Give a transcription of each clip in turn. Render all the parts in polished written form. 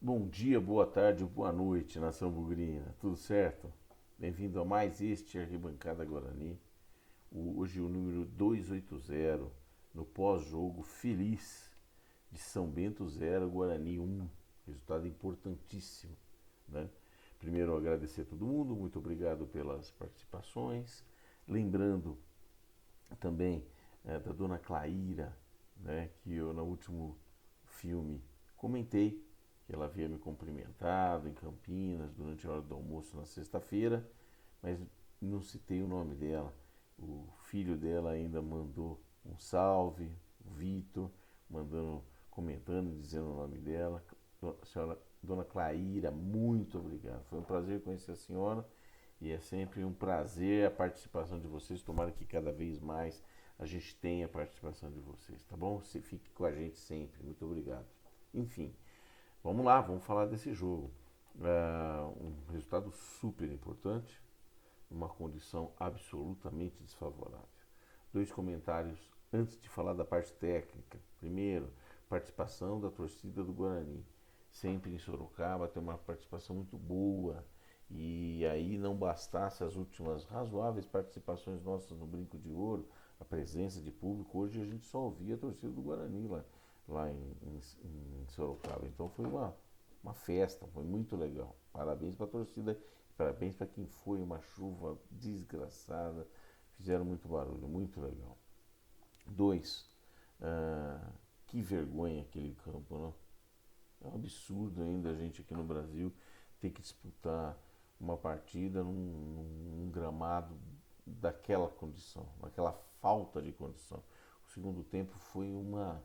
Bom dia, boa tarde, boa noite, nação bugrina. Tudo certo? Bem-vindo a mais este Arquibancada Guarani. Hoje o número 280, no pós-jogo feliz de São Bento 0, Guarani 1. Resultado importantíssimo, né? Primeiro agradecer a todo mundo, muito obrigado pelas participações. Lembrando também da dona Claíra, né, que eu no último filme comentei que ela havia me cumprimentado em Campinas durante a hora do almoço na sexta-feira, mas não citei o nome dela. O filho dela ainda mandou um salve, o Vitor, mandando, comentando, dizendo o nome dela. Senhora Dona Claíra, muito obrigado. Foi um prazer conhecer a senhora e é sempre um prazer a participação de vocês. Tomara que cada vez mais a gente tenha a participação de vocês, tá bom? Você fique com a gente sempre. Muito obrigado. Enfim, vamos lá, vamos falar desse jogo. Um resultado super importante, uma condição absolutamente desfavorável. Dois comentários antes de falar da parte técnica. Primeiro, participação da torcida do Guarani. Sempre em Sorocaba tem uma participação muito boa. E aí não bastasse as últimas razoáveis participações nossas no Brinco de Ouro, a presença de público, hoje a gente só ouvia a torcida do Guarani lá em Sorocaba. Então foi uma festa, foi muito legal. Parabéns para a torcida, parabéns para quem foi, uma chuva desgraçada, fizeram muito barulho, muito legal. Dois, que vergonha aquele campo, não? É um absurdo ainda a gente aqui no Brasil ter que disputar uma partida num gramado daquela condição, naquela falta de condição. O segundo tempo foi uma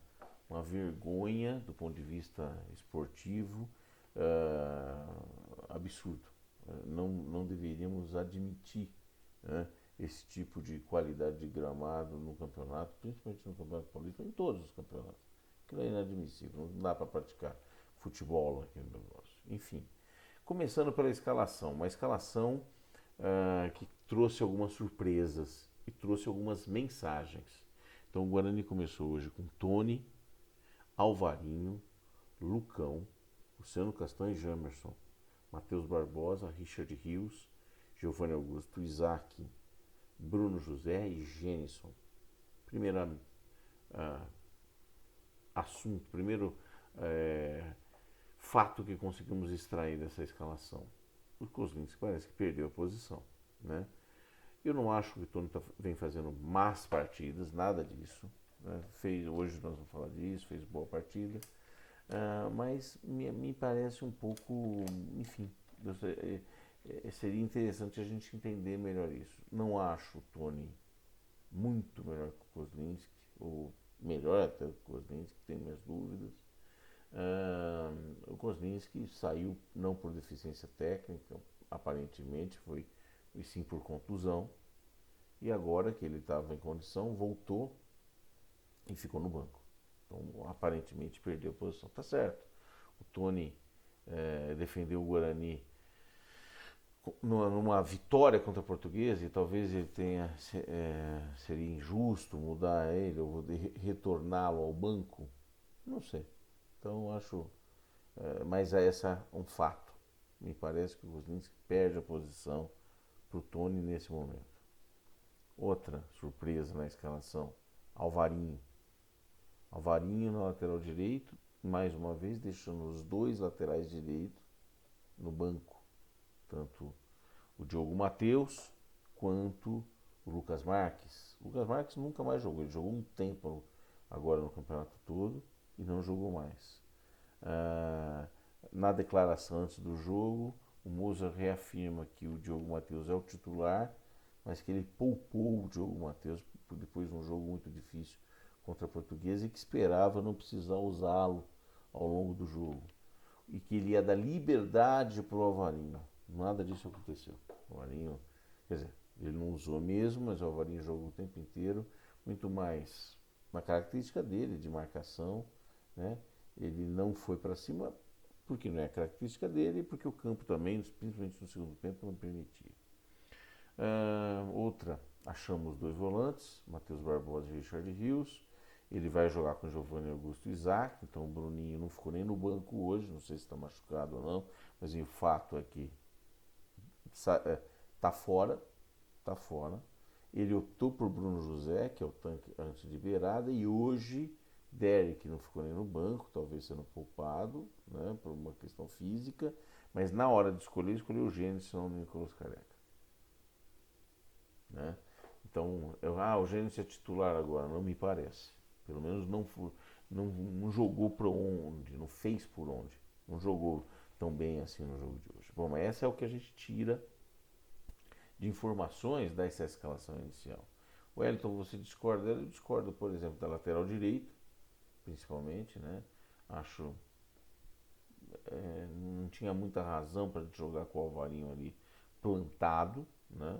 vergonha do ponto de vista esportivo, absurdo. Não deveríamos admitir, né, esse tipo de qualidade de gramado no campeonato, principalmente no Campeonato Paulista, em todos os campeonatos. Aquilo é inadmissível, não dá para praticar futebol aqui no negócio. Enfim, começando pela escalação, uma escalação que trouxe algumas surpresas e trouxe algumas mensagens. Então o Guarani começou hoje com Tony, Alvarinho, Lucão, Luciano Castan e Jamerson, Matheus Barbosa, Richard Rios, Giovanni Augusto, Isaac, Bruno José e Gênison. Primeiro assunto, primeiro fato que conseguimos extrair dessa escalação. O Kozlinski parece que perdeu a posição, né? Eu não acho que o Tony vem fazendo más partidas, nada disso. Né? Hoje nós vamos falar disso, fez boa partida. Mas me parece um pouco, enfim, seria interessante a gente entender melhor isso. Não acho o Tony muito melhor que o Kozlinski, ou melhor até que o Kozlinski, tenho minhas dúvidas. O Kozlinski saiu não por deficiência técnica, aparentemente, foi e sim por contusão. E agora que ele estava em condição, voltou e ficou no banco. Então, aparentemente perdeu a posição. Tá certo. O Tony defendeu o Guarani numa vitória contra a Portuguesa e talvez ele tenha seria injusto mudar ele ou retorná-lo ao banco. Não sei. Então acho, mas é essa um fato. Me parece que o Kozlinski perde a posição para o Tony nesse momento. Outra surpresa na escalação, Alvarinho. Alvarinho na lateral direito, mais uma vez deixando os dois laterais direitos no banco, tanto o Diogo Matheus quanto o Lucas Marques. O Lucas Marques nunca mais jogou, ele jogou um tempo agora no campeonato todo e não jogou mais. Na declaração antes do jogo, o Moza reafirma que o Diogo Matheus é o titular, mas que ele poupou o Diogo Matheus depois de um jogo muito difícil contra a Portuguesa e que esperava não precisar usá-lo ao longo do jogo. E que ele ia dar liberdade para o Alvarinho. Nada disso aconteceu. O Alvarinho, quer dizer, ele não usou mesmo, mas o Alvarinho jogou o tempo inteiro, muito mais uma característica dele, de marcação, né? Ele não foi para cima porque não é a característica dele e porque o campo também, principalmente no segundo tempo, não permitia. Outra, achamos dois volantes, Matheus Barbosa e Richard Rios, Ele vai jogar com Giovanni Augusto e Isaac, então o Bruninho não ficou nem no banco hoje, não sei se está machucado ou não, mas o fato é que está fora, tá fora. Ele optou por Bruno José, que é o tanque antes de beirada, e hoje Derek não ficou nem no banco, talvez sendo poupado, né, por uma questão física, mas na hora de escolher, escolheu o Gênesis, não o Nicolas Careca. Né? Então, o Gênesis é titular agora, não me parece. Pelo menos não jogou por onde, não fez por onde. Não jogou tão bem assim no jogo de hoje. Bom, mas essa é o que a gente tira de informações dessa escalação inicial. O Wellington, você discorda? Eu discordo, por exemplo, da lateral direita, principalmente, né? Acho não tinha muita razão para jogar com o Alvarinho ali plantado, né?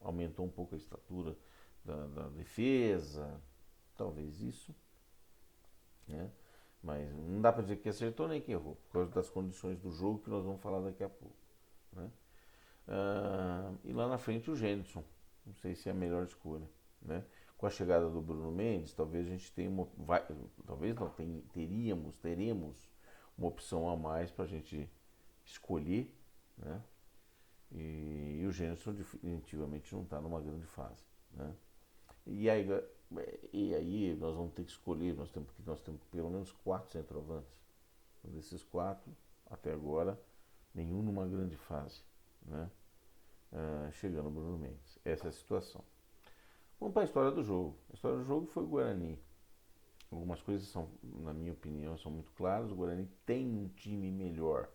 Aumentou um pouco a estatura da defesa, talvez isso, né? Mas não dá para dizer que acertou nem que errou, por causa das condições do jogo que nós vamos falar daqui a pouco, né? E lá na frente o Gênison, não sei se é a melhor escolha, né? Com a chegada do Bruno Mendes, talvez a gente tenha talvez não teremos uma opção a mais para a gente escolher, né? E o Gênison definitivamente não está numa grande fase, né? E aí, nós vamos ter que escolher, nós temos pelo menos 4 centroavantes. Desses 4, até agora, nenhum numa grande fase, né? Chegando o Bruno Mendes. Essa é a situação. Vamos para a história do jogo. A história do jogo foi o Guarani. Algumas coisas são, na minha opinião, são muito claras. O Guarani tem um time melhor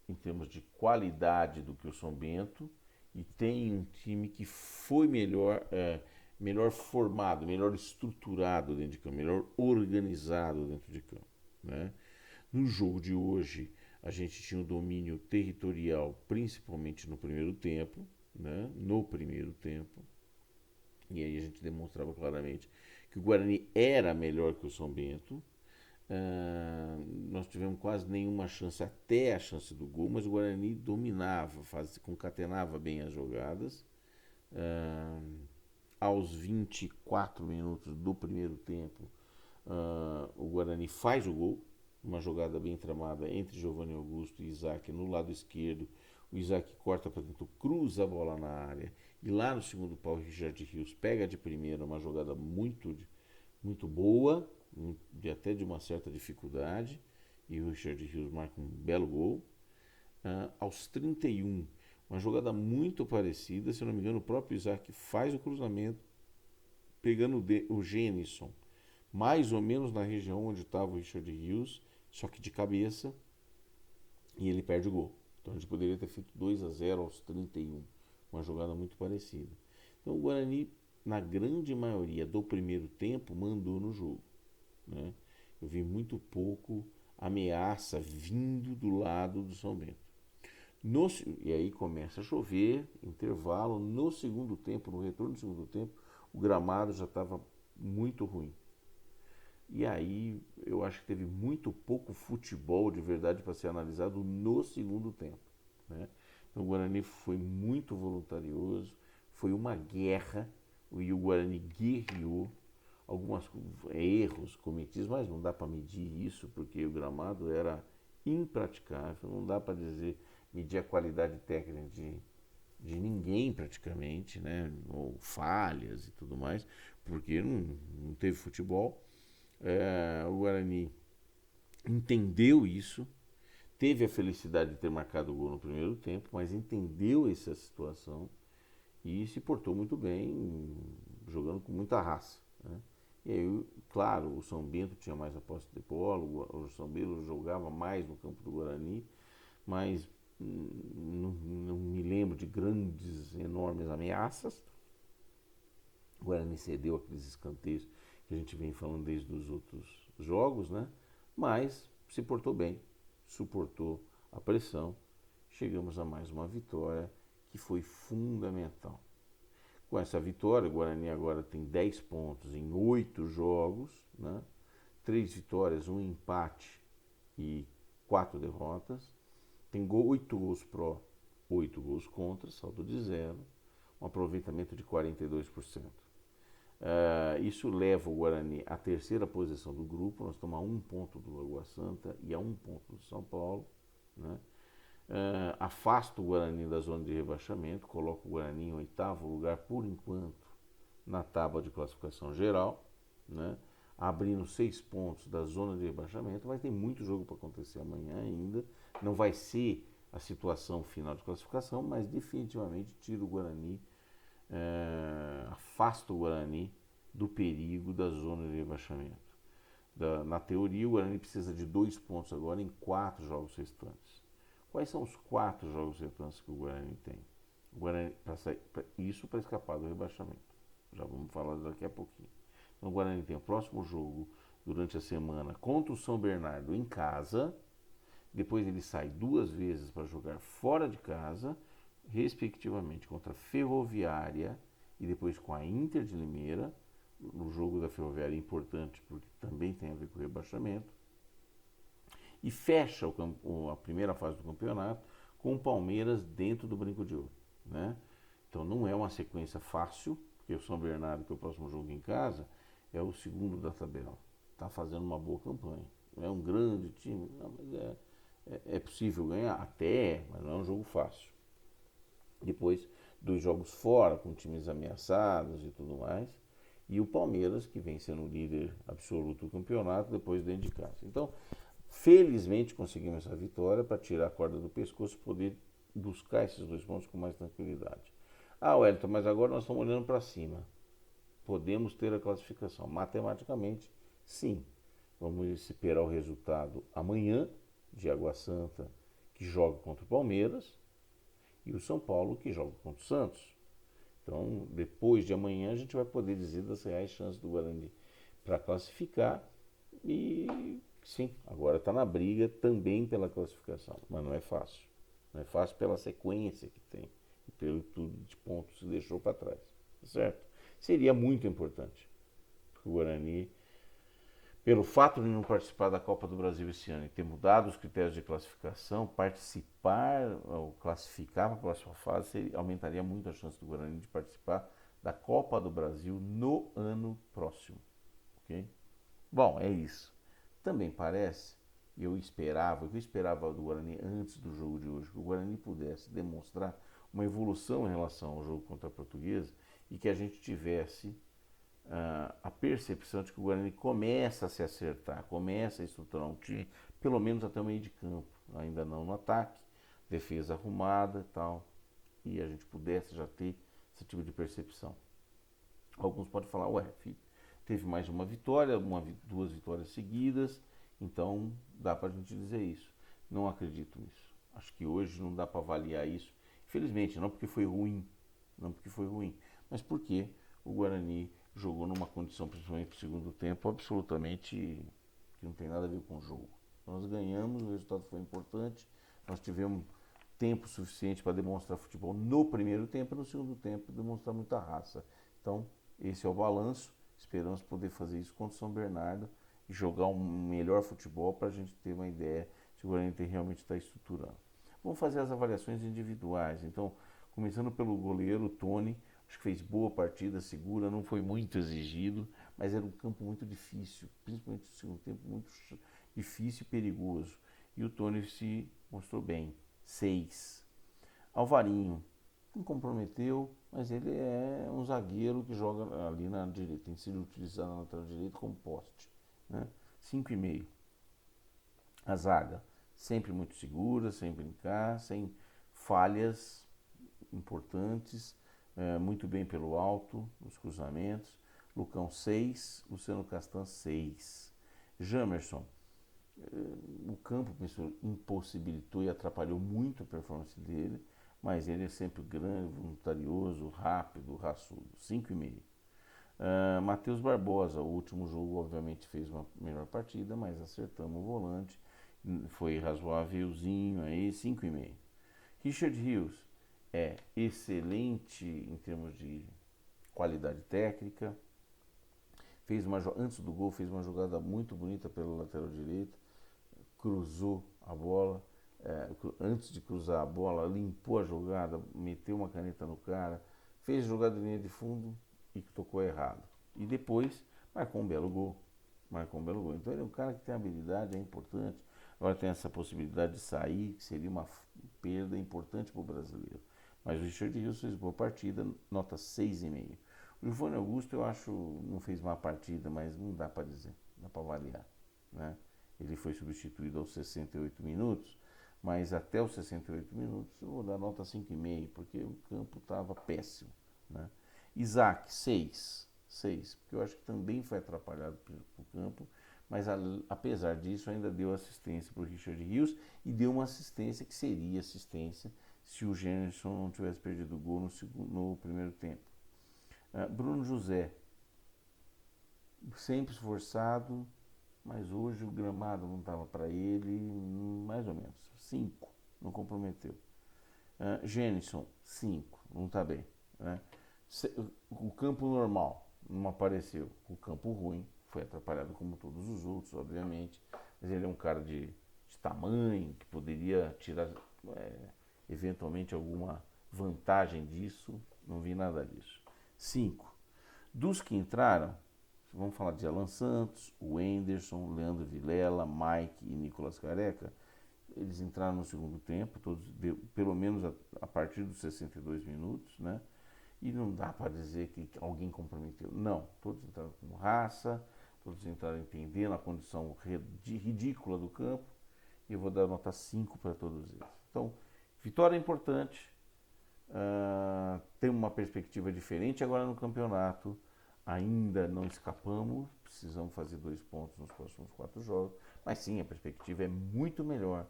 em termos de qualidade do que o São Bento e tem um time que foi melhor formado, melhor estruturado dentro de campo, melhor organizado dentro de campo, né? No jogo de hoje, a gente tinha um domínio territorial, principalmente no primeiro tempo, né? No primeiro tempo. E aí a gente demonstrava claramente que o Guarani era melhor que o São Bento. Nós tivemos quase nenhuma chance até a chance do gol, mas o Guarani dominava, concatenava bem as jogadas. Aos 24 minutos do primeiro tempo, o Guarani faz o gol, uma jogada bem tramada entre Giovanni Augusto e Isaac no lado esquerdo. O Isaac corta para dentro, cruza a bola na área. E lá no segundo pau, o Richard Rios pega de primeira uma jogada muito boa, até de uma certa dificuldade. E o Richard Rios marca um belo gol. Aos 31, uma jogada muito parecida, se eu não me engano, o próprio Isaac faz o cruzamento, pegando o Gênison, mais ou menos na região onde estava o Richard Rios, só que de cabeça, e ele perde o gol. Então a gente poderia ter feito 2-0 aos 31, uma jogada muito parecida. Então o Guarani, na grande maioria do primeiro tempo, mandou no jogo, né? Eu vi muito pouco ameaça vindo do lado do São Bento. E aí começa a chover, intervalo. No segundo tempo, no retorno do segundo tempo, o gramado já estava muito ruim. E aí eu acho que teve muito pouco futebol de verdade para ser analisado no segundo tempo, né? Então o Guarani foi muito voluntarioso, foi uma guerra, e o Guarani guerreou. Alguns erros cometidos, mas não dá para medir isso, porque o gramado era impraticável, não dá para medir a qualidade técnica de ninguém praticamente, né? Ou falhas e tudo mais, porque não teve futebol. O Guarani entendeu isso, teve a felicidade de ter marcado o gol no primeiro tempo, mas entendeu essa situação e se portou muito bem, jogando com muita raça, né? E aí, claro, o São Bento tinha mais a posse de bola, o São Bento jogava mais no campo do Guarani, mas não me lembro de grandes, enormes ameaças. O Guarani cedeu aqueles escanteios que a gente vem falando desde os outros jogos, né? Mas se portou bem, suportou a pressão. Chegamos a mais uma vitória que foi fundamental. Com essa vitória, o Guarani agora tem 10 pontos em 8 jogos, né? 3 vitórias, 1 empate e 4 derrotas. Tem 8 gols pró, 8 gols contra, saldo de 0, um aproveitamento de 42%. Isso leva o Guarani à terceira posição do grupo. Nós estamos a 1 ponto do Lagoa Santa e a 1 ponto do São Paulo, né? Afasta o Guarani da zona de rebaixamento, coloca o Guarani em 8º lugar por enquanto na tábua de classificação geral, né? Abrindo 6 pontos da zona de rebaixamento, mas tem muito jogo para acontecer amanhã ainda. Não vai ser a situação final de classificação, mas definitivamente tira o Guarani, afasta o Guarani do perigo da zona de rebaixamento. Na teoria, o Guarani precisa de 2 pontos agora em 4 jogos restantes. Quais são os 4 jogos restantes que o Guarani tem? O Guarani, isso para escapar do rebaixamento. Já vamos falar daqui a pouquinho. Então, o Guarani tem o próximo jogo durante a semana contra o São Bernardo em casa. Depois ele sai 2 vezes para jogar fora de casa, respectivamente contra a Ferroviária e depois com a Inter de Limeira. O jogo da Ferroviária é importante porque também tem a ver com o rebaixamento. E fecha a primeira fase do campeonato com o Palmeiras dentro do Brinco de Ouro, né? Então não é uma sequência fácil, porque o São Bernardo, que é o próximo jogo em casa, é o segundo da tabela. Está fazendo uma boa campanha. Não é um grande time, não, mas é possível ganhar? Até, mas não é um jogo fácil. Depois, 2 jogos fora, com times ameaçados e tudo mais. E o Palmeiras, que vem sendo o líder absoluto do campeonato, depois dentro de casa. Então, felizmente conseguimos essa vitória para tirar a corda do pescoço e poder buscar esses 2 pontos com mais tranquilidade. Wellington, mas agora nós estamos olhando para cima. Podemos ter a classificação. Matematicamente, sim. Vamos esperar o resultado amanhã, de Água Santa, que joga contra o Palmeiras, e o São Paulo, que joga contra o Santos. Então, depois de amanhã, a gente vai poder dizer das reais chances do Guarani para classificar. E sim, agora está na briga também pela classificação, mas não é fácil. Não é fácil pela sequência que tem e pelo tudo de pontos que deixou para trás, certo? Seria muito importante para o Guarani, pelo fato de não participar da Copa do Brasil esse ano e ter mudado os critérios de classificação, participar ou classificar para a próxima fase aumentaria muito a chance do Guarani de participar da Copa do Brasil no ano próximo, ok? Bom, é isso. Também parece, o que eu esperava do Guarani antes do jogo de hoje, que o Guarani pudesse demonstrar uma evolução em relação ao jogo contra a Portuguesa e que a gente tivesse a percepção de que o Guarani começa a se acertar, começa a estruturar um time, pelo menos até o meio de campo, ainda não no ataque, defesa arrumada e tal, e a gente pudesse já ter esse tipo de percepção. Alguns podem falar, teve mais de uma vitória, 2 vitórias seguidas, então dá para a gente dizer isso. Não acredito nisso. Acho que hoje não dá para avaliar isso. Infelizmente, não porque foi ruim, mas porque o Guarani jogou numa condição, principalmente no segundo tempo, absolutamente que não tem nada a ver com o jogo. Nós ganhamos, o resultado foi importante, nós tivemos tempo suficiente para demonstrar futebol no primeiro tempo e no segundo tempo demonstrar muita raça. Então, esse é o balanço. Esperamos poder fazer isso contra o São Bernardo e jogar um melhor futebol para a gente ter uma ideia se o Guarani realmente está estruturando. Vamos fazer as avaliações individuais. Então, começando pelo goleiro, o Tony, acho que fez boa partida, segura, não foi muito exigido, mas era um campo muito difícil, principalmente no segundo tempo, muito difícil e perigoso. E o Tony se mostrou bem, 6. Alvarinho, não comprometeu, mas ele é um zagueiro que joga ali na direita, tem sido utilizado na lateral direita como poste, né? 5,5. A zaga, sempre muito segura, sem brincar, sem falhas importantes, muito bem pelo alto, nos cruzamentos. Lucão 6, Luciano Castan 6. Jamerson, o campo impossibilitou e atrapalhou muito a performance dele, mas ele é sempre grande, voluntarioso, rápido, raçudo. 5,5. Matheus Barbosa, o último jogo obviamente fez uma melhor partida, mas acertamos o volante, foi razoávelzinho aí, 5,5. Richard Rios é excelente em termos de qualidade técnica, antes do gol fez uma jogada muito bonita pela lateral direita, cruzou a bola, antes de cruzar a bola, limpou a jogada, meteu uma caneta no cara, fez jogada de linha de fundo e tocou errado. E depois marcou um belo gol. Marcou um belo gol. Então ele é um cara que tem habilidade, é importante. Agora tem essa possibilidade de sair, que seria uma perda importante para o brasileiro. Mas o Richard Rios fez boa partida, nota 6,5. O Giovanni Augusto, eu acho, não fez má partida, mas não dá para dizer, não dá para avaliar. Né? Ele foi substituído aos 68 minutos, mas até os 68 minutos eu vou dar nota 5,5, porque o campo estava péssimo. Né? Isaac, 6, porque eu acho que também foi atrapalhado pelo campo, mas apesar disso ainda deu assistência para o Richard Rios e deu uma assistência que seria assistência se o Gênerson não tivesse perdido o gol no primeiro tempo. Bruno José, sempre esforçado, mas hoje o gramado não estava para ele, mais ou menos, 5, não comprometeu. Gênerson, 5, não está bem. Né? O campo normal não apareceu, o campo ruim foi atrapalhado como todos os outros, obviamente, mas ele é um cara de tamanho, que poderia tirar eventualmente alguma vantagem disso, não vi nada disso. 5. Dos que entraram, vamos falar de Alan Santos, o Enderson, Leandro Vilela, Mike e Nicolas Careca. Eles entraram no segundo tempo, todos, pelo menos a partir dos 62 minutos, né? E não dá para dizer que alguém comprometeu. Não, todos entraram com raça, todos entraram entendendo a condição ridícula do campo, e eu vou dar nota 5 para todos eles. Então, vitória importante, tem uma perspectiva diferente agora no campeonato, ainda não escapamos, precisamos fazer 2 pontos nos próximos 4 jogos, mas sim, a perspectiva é muito melhor,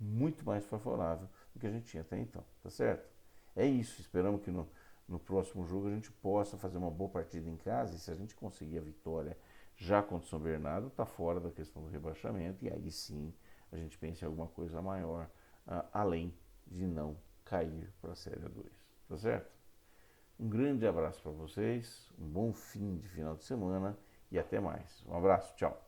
muito mais favorável do que a gente tinha até então, tá certo? É isso, esperamos que no próximo jogo a gente possa fazer uma boa partida em casa, e se a gente conseguir a vitória já contra o São Bernardo, está fora da questão do rebaixamento, e aí sim a gente pensa em alguma coisa maior, além de não cair para a Série 2, tá certo? Um grande abraço para vocês, um bom fim de final de semana e até mais. Um abraço, tchau!